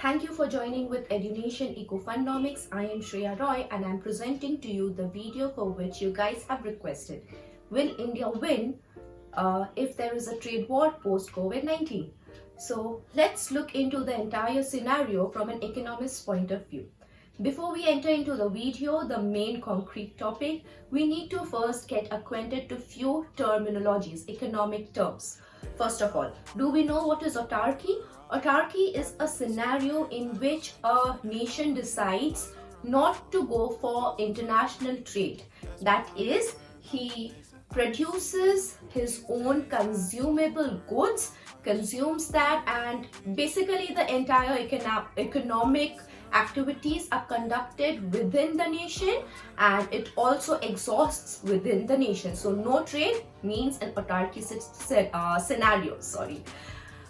Thank you for joining with Edunation Ecofunomics. I am Shreya Roy and I'm presenting to you the video for which you guys have requested. Will India win if there is a trade war post COVID-19? So let's look into the entire scenario from an economist's point of view. Before we enter into the video, the main concrete topic, we need to first get acquainted to few terminologies, economic terms. First of all, do we know what is autarky? Autarky is a scenario in which a nation decides not to go for international trade. That is, he produces his own consumable goods, consumes that, and basically the entire economic activities are conducted within the nation and it also exhausts within the nation. So no trade means an autarky scenario.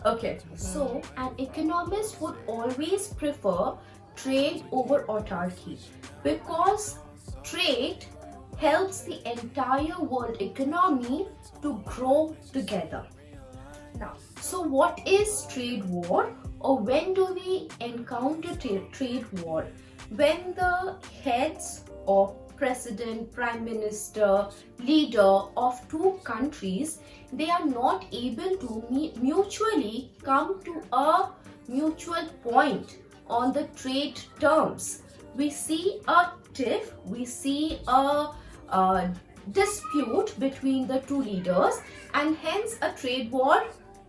Okay, so an economist would always prefer trade over autarky because trade helps the entire world economy to grow together. Now, so what is trade war, or when do we encounter trade war? When the heads of president, prime minister, leader of two countries, they are not able to mutually come to a mutual point on the trade terms. We see a tiff, we see a dispute between the two leaders, and hence a trade war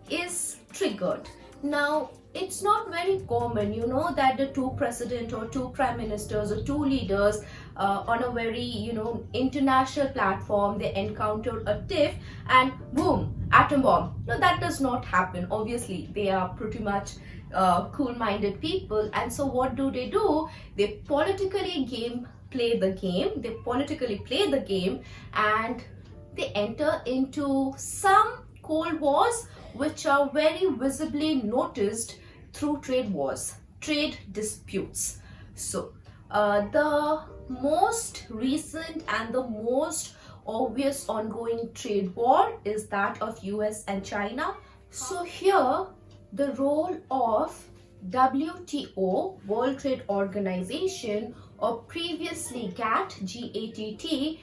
is triggered. Now, it's not very common, that the two presidents or two prime ministers or two leaders on a very, international platform, they encounter a tiff and boom, atom bomb. No, that does not happen. Obviously, they are pretty much cool-minded people. And so what do? They politically play the game and they enter into some cold wars which are very visibly noticed through trade wars, trade disputes. So the most recent and the most obvious ongoing trade war is that of US and China. So here the role of WTO, World Trade Organization, or previously GATT,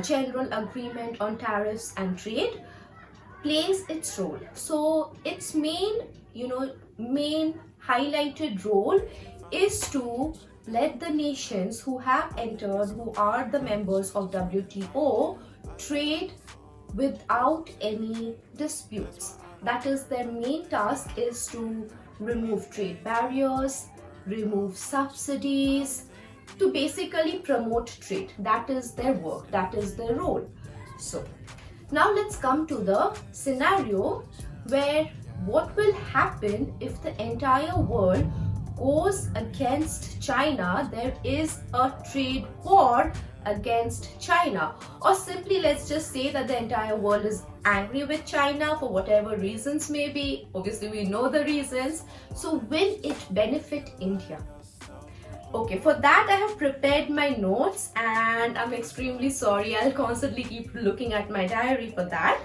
General Agreement on Tariffs and Trade, plays its role. So its main highlighted role is to let the nations who have entered, who are the members of WTO, trade without any disputes. That is, their main task is to remove trade barriers, remove subsidies, to basically promote trade. That is their work, that is their role. So now let's come to the scenario where what will happen if the entire world goes against China. There is a trade war against China, or simply let's just say that the entire world is angry with China for whatever reasons may be. Obviously we know the reasons. So will it benefit India? Okay, for that I have prepared my notes and I'm extremely sorry. I'll constantly keep looking at my diary for that.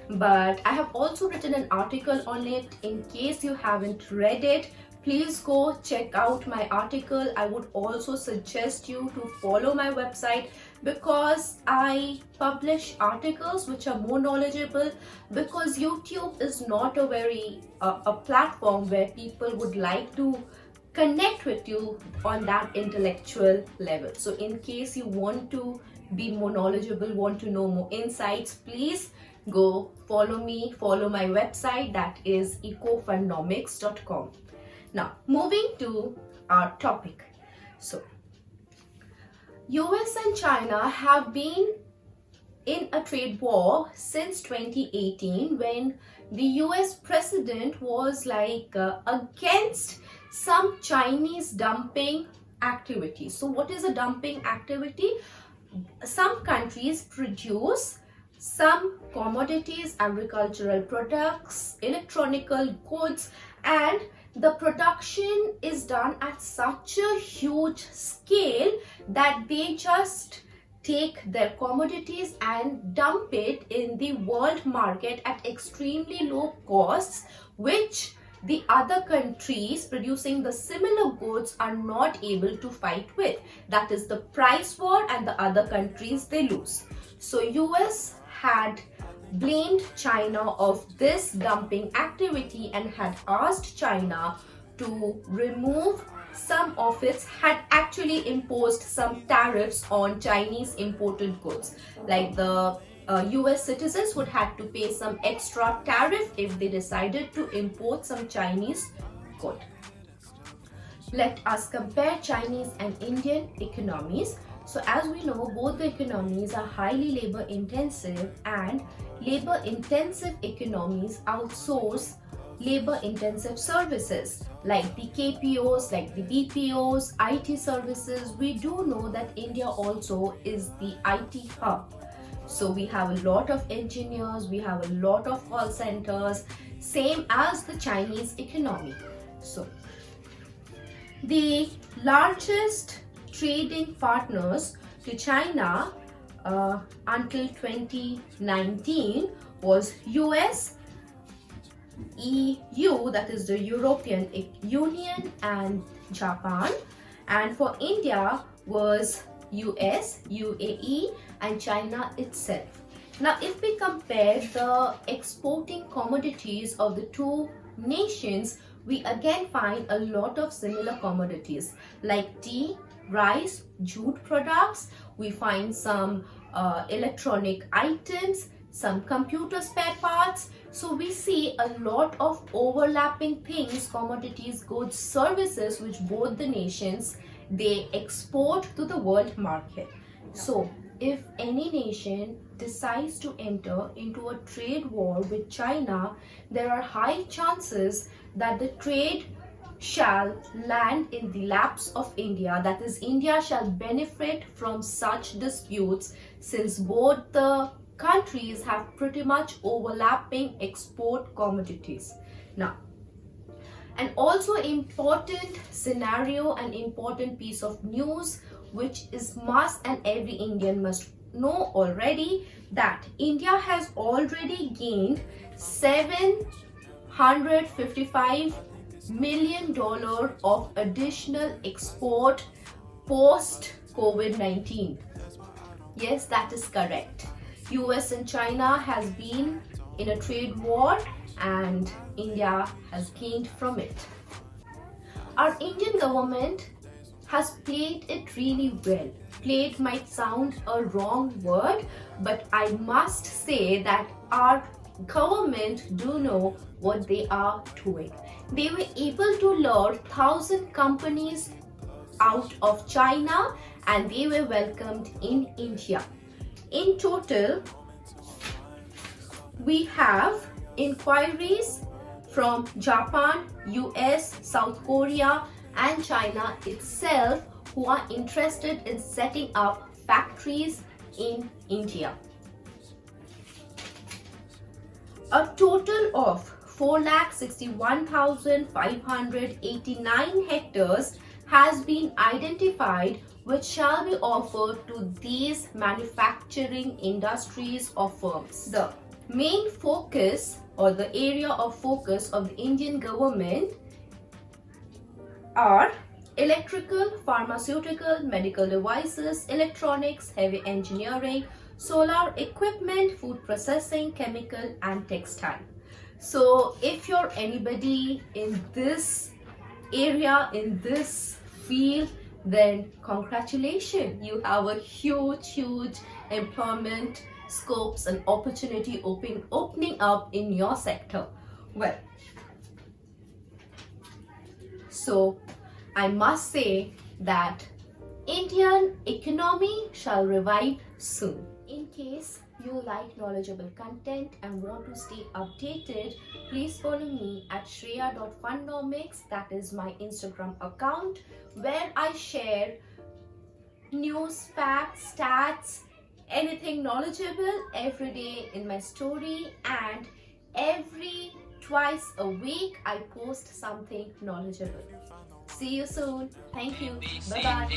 But I have also written an article on it. In case you haven't read it, please go check out my article. I would also suggest you to follow my website because I publish articles which are more knowledgeable, because YouTube is not a very a platform where people would like to connect with you on that intellectual level. So in case you want to be more knowledgeable, want to know more insights, please go follow me, follow my website, that is ecofunomics.com. Now, moving to our topic. So, US and China have been in a trade war since 2018, when the US president was against some Chinese dumping activities. So what is a dumping activity? Some countries produce some commodities, agricultural products, electronic goods, and the production is done at such a huge scale that they just take their commodities and dump it in the world market at extremely low costs, which the other countries producing the similar goods are not able to fight with. That is the price war, and the other countries, they lose. So US had blamed China of this dumping activity and had asked China to remove some of its, had actually imposed some tariffs on Chinese imported goods. Like the US citizens would have to pay some extra tariff if they decided to import some Chinese good. Let us compare Chinese and Indian economies. So as we know, both the economies are highly labor intensive, and labor intensive economies outsource labor intensive services like the KPOs, like the BPOs, IT services. We do know that India also is the IT hub. So we have a lot of engineers, we have a lot of call centers, same as the Chinese economy. So the largest trading partners to China until 2019 was US, EU, that is the European Union, and Japan. And for India was US, UAE, and China itself. Now, if we compare the exporting commodities of the two nations, we again find a lot of similar commodities like tea, rice, jute products. We find some electronic items, some computer spare parts. So we see a lot of overlapping things, commodities, goods, services, which both the nations, they export to the world market. So if any nation decides to enter into a trade war with China, there are high chances that the trade shall land in the laps of India. That is, India shall benefit from such disputes, since both the countries have pretty much overlapping export commodities. Now, an also important scenario, an important piece of news which is must and every Indian must know already, that India has already gained $755 million of additional export post COVID-19. Yes, that is correct. US and China has been in a trade war and India has gained from it. Our Indian government has played it really well. Played might sound a wrong word, but I must say that our government do know what they are doing. They were able to lure 1,000 companies out of China and they were welcomed in India. In total, we have inquiries from Japan, US, South Korea, and China itself who are interested in setting up factories in India. A total of 461,589 hectares has been identified which shall be offered to these manufacturing industries or firms. The main focus or the area of focus of the Indian government are electrical, pharmaceutical, medical devices, electronics, heavy engineering, solar equipment, food processing, chemical, and textile. So if you're anybody in this area, in this field, then congratulations, you have a huge employment scopes and opportunity opening up in your sector. Well, so I must say that Indian economy shall revive soon. In case you like knowledgeable content and want to stay updated, please follow me at shreya.funomics. That is my Instagram account, where I share news, facts, stats, anything knowledgeable every day in my story, and every twice a week I post something knowledgeable. See you soon. Thank you. Bye bye.